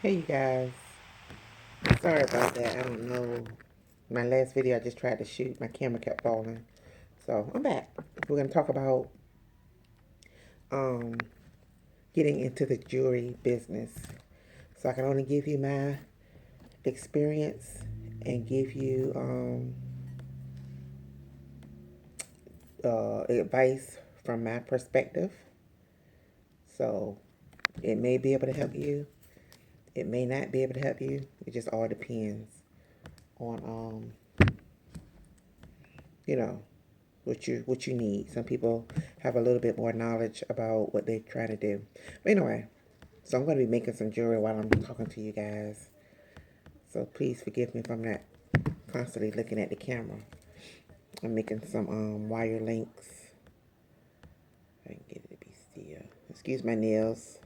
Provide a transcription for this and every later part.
Hey you guys, sorry about that. I don't know. My last video I just tried to shoot, my camera kept falling. So I'm back. We're gonna talk about um getting into the jewelry business. So I can only give you my experience and give you advice from my perspective. So it may be able to help you. It may not be able to help you. It just all depends on you know what you need. Some people have a little bit more knowledge about what they're trying to do. But anyway, so I'm going to be making some jewelry while I'm talking to you guys. So please forgive me if I'm not constantly looking at the camera. I'm making some wire links. I can get it to be still. Excuse my nails,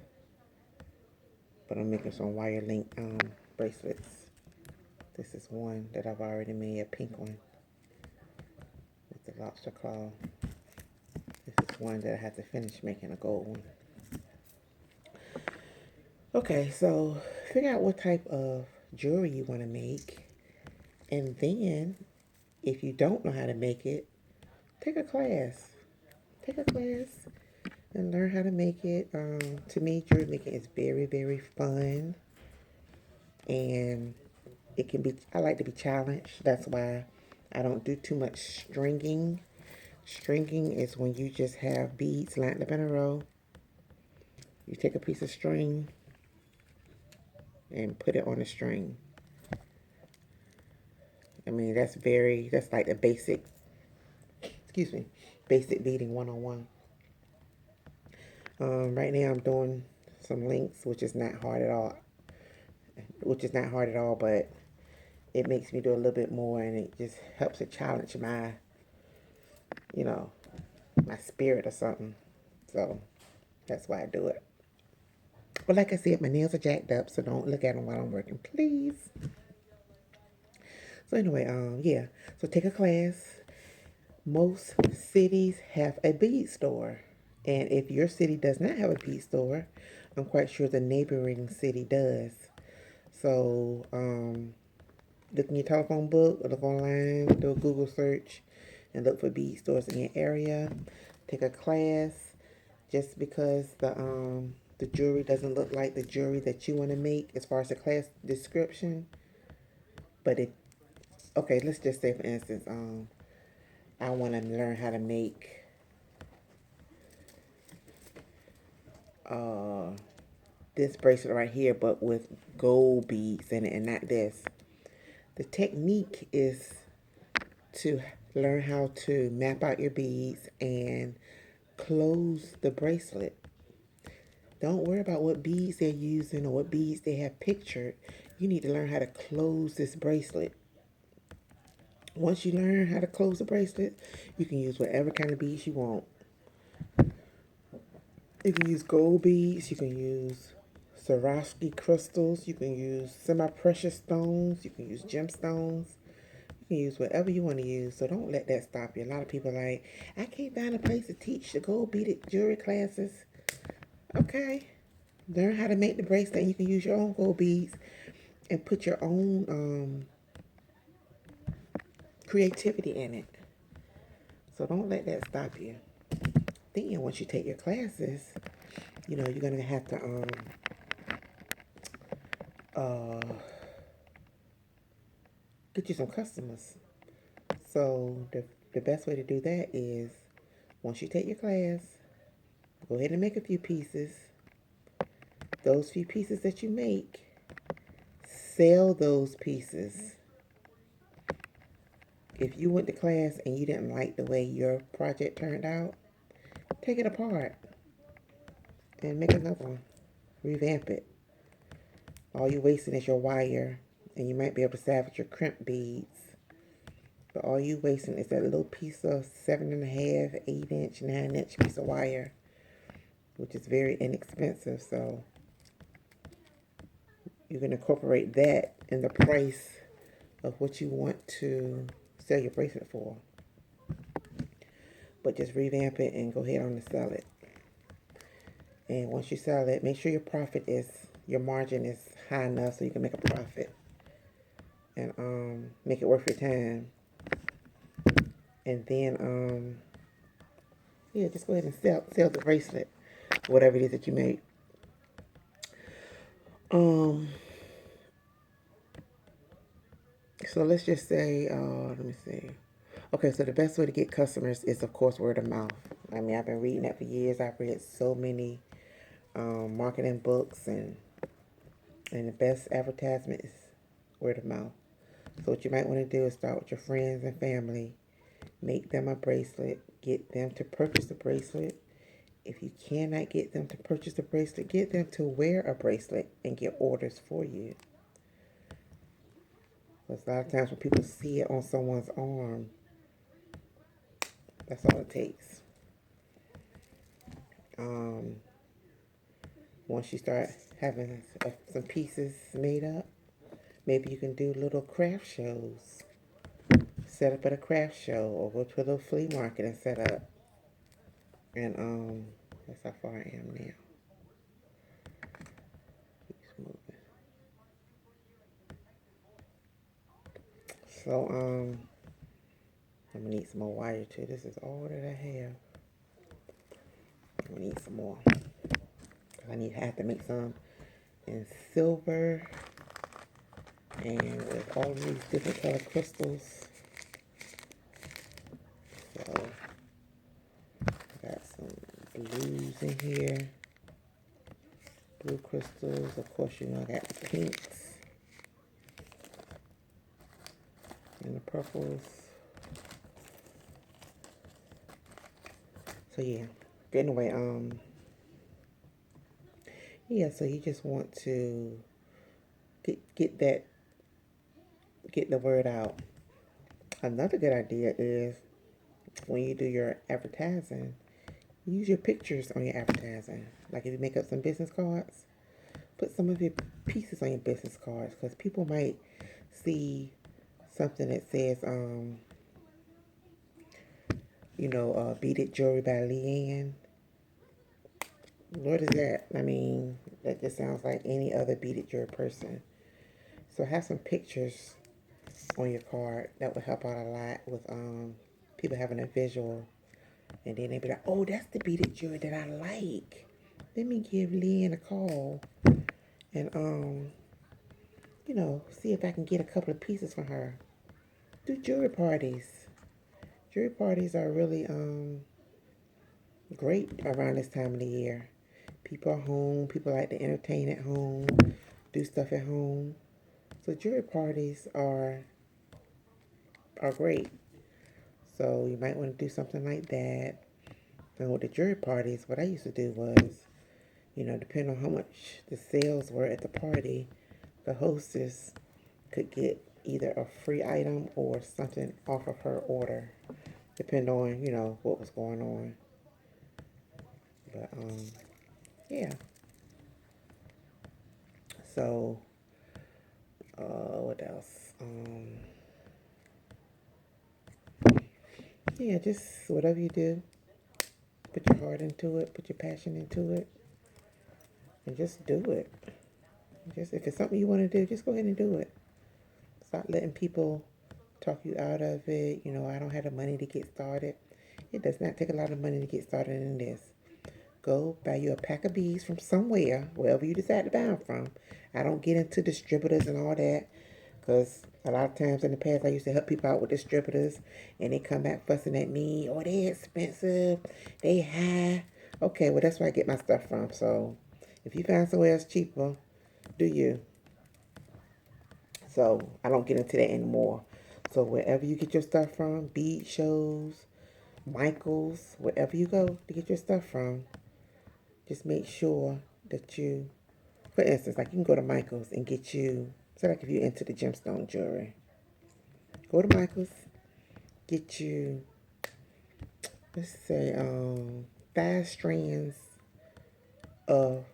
but I'm making some wire link bracelets. This is one that I've already made, a pink one with the lobster claw. This is one that I have to finish making, a gold one. Okay, so figure out what type of jewelry you want to make. And then, if you don't know how to make it, take a class. Take a class and learn how to make it. To me, jewelry making is very, very fun. And it can be, I like to be challenged. That's why I don't do too much stringing. Stringing is when you just have beads lined up in a row. You take a piece of string and put it on a string. I mean, that's like the basic, excuse me, basic beading 101. Right now I'm doing some links, which is not hard at all, but it makes me do a little bit more and it just helps to challenge you know, my spirit or something. So that's why I do it. But like I said, my nails are jacked up, so don't look at them while I'm working, please. So anyway, yeah. So take a class. Most cities have a bead store. And if your city does not have a bead store, I'm quite sure the neighboring city does. So, look in your telephone book, or look online, do a Google search, and look for bead stores in your area. Take a class. Just because the jewelry doesn't look like the jewelry that you want to make as far as the class description, but it okay. Let's just say, for instance, I want to learn how to make uh this bracelet right here, but with gold beads in it and not this. The technique is to learn how to map out your beads and close the bracelet. Don't worry about what beads they're using or what beads they have pictured. You need to learn how to close this bracelet. Once you learn how to close the bracelet, you can use whatever kind of beads you want. You can use gold beads, you can use Swarovski crystals, you can use semi-precious stones, you can use gemstones. You can use whatever you want to use, so don't let that stop you. A lot of people are like, I can't find a place to teach the gold beaded jewelry classes. Okay, learn how to make the bracelet. You can use your own gold beads and put your own creativity in it. So don't let that stop you. Then once you take your classes, you're gonna have to uh, get you some customers. So the best way to do that is once you take your class, go ahead and make a few pieces. Those few pieces that you make, sell those pieces. If you went to class and you didn't like the way your project turned out, take it apart and make another one. Revamp it. All you're wasting is your wire, and you might be able to salvage your crimp beads. But all you wasting is that little piece of 7.5, 8-inch, 9-inch piece of wire, which is very inexpensive. So you can incorporate that in the price of what you want to sell your bracelet for. But just revamp it and go ahead on and sell it. And once you sell it, make sure your profit is your margin is high enough so you can make a profit and make it worth your time. And then yeah, just go ahead and sell the bracelet, whatever it is that you make. Um, so let's just say, let me see. Okay, so the best way to get customers is, of course, word of mouth. I mean, I've been reading that for years. I've read so many marketing books, and the best advertisement is word of mouth. So what you might want to do is start with your friends and family, make them a bracelet, get them to purchase the bracelet. If you cannot get them to purchase the bracelet, get them to wear a bracelet and get orders for you. Because a lot of times when people see it on someone's arm, that's all it takes. Um, Once you start having some pieces made up, maybe you can do little craft shows. Set up at a craft show or go to a little flea market and set up. And that's how far I am now. Keeps moving. So I'm gonna need some more wire too. This is all that I have. I'm gonna need some more. Have to make some in silver and with all of these different color crystals. So I got some blues in here. Blue crystals. Of course, you know I got the pinks and the purples. So yeah. But anyway, yeah, so you just want to get the word out. Another good idea is when you do your advertising, use your pictures on your advertising. Like if you make up some business cards, put some of your pieces on your business cards because people might see something that says, beaded jewelry by Leanne. What is that? I mean, that just sounds like any other beaded jewelry person. So have some pictures on your card that would help out a lot with people having a visual, and then they be like, "Oh, that's the beaded jewelry that I like. Let me give Leanne a call and see if I can get a couple of pieces from her." Do jewelry parties. Jewelry parties are really great around this time of the year. People are home. People like to entertain at home, do stuff at home. So jewelry parties are great. So you might want to do something like that. And with the jewelry parties, what I used to do was, depending on how much the sales were at the party, the hostess could get either a free item or something off of her order, depending on, what was going on. But yeah. So what else? Yeah, just whatever you do, put your heart into it, put your passion into it, and just do it. Just if it's something you want to do, just go ahead and do it. Stop letting people talk you out of it. I don't have the money to get started. It does not take a lot of money to get started in this. Go buy you a pack of beads from somewhere, wherever you decide to buy them from. I don't get into distributors and all that because a lot of times in the past I used to help people out with distributors and they come back fussing at me. Oh, they expensive. They high. Okay, well, that's where I get my stuff from. So if you find somewhere else cheaper, do you. So I don't get into that anymore. So wherever you get your stuff from, bead shows, Michael's, wherever you go to get your stuff from, just make sure that you, for instance, like you can go to Michael's and get you, so like if you're into the gemstone jewelry, go to Michael's, get you, let's say, 5 strands of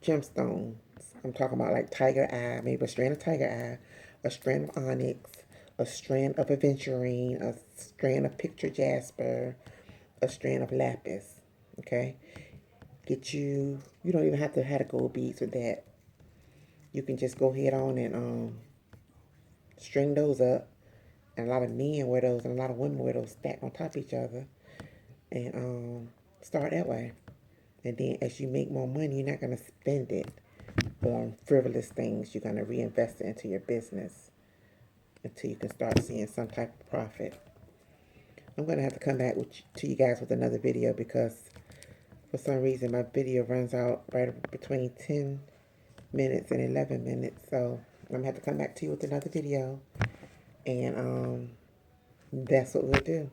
gemstones. I'm talking about like tiger eye, maybe a strand of tiger eye, a strand of onyx, a strand of aventurine, a strand of picture jasper, a strand of lapis. Okay? Get you, you don't even have to have the gold beads with that. You can just go ahead on and string those up. And a lot of men wear those and a lot of women wear those stacked on top of each other. And start that way. And then as you make more money, you're not going to spend it on frivolous things. You're going to reinvest it into your business until you can start seeing some type of profit. I'm going to have to come back to you guys with another video because for some reason my video runs out right between 10 minutes and 11 minutes. So I'm going to have to come back to you with another video. And that's what we'll do.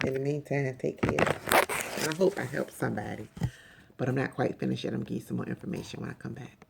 In the meantime, take care. And I hope I helped somebody. But I'm not quite finished yet. I'm going to give you some more information when I come back.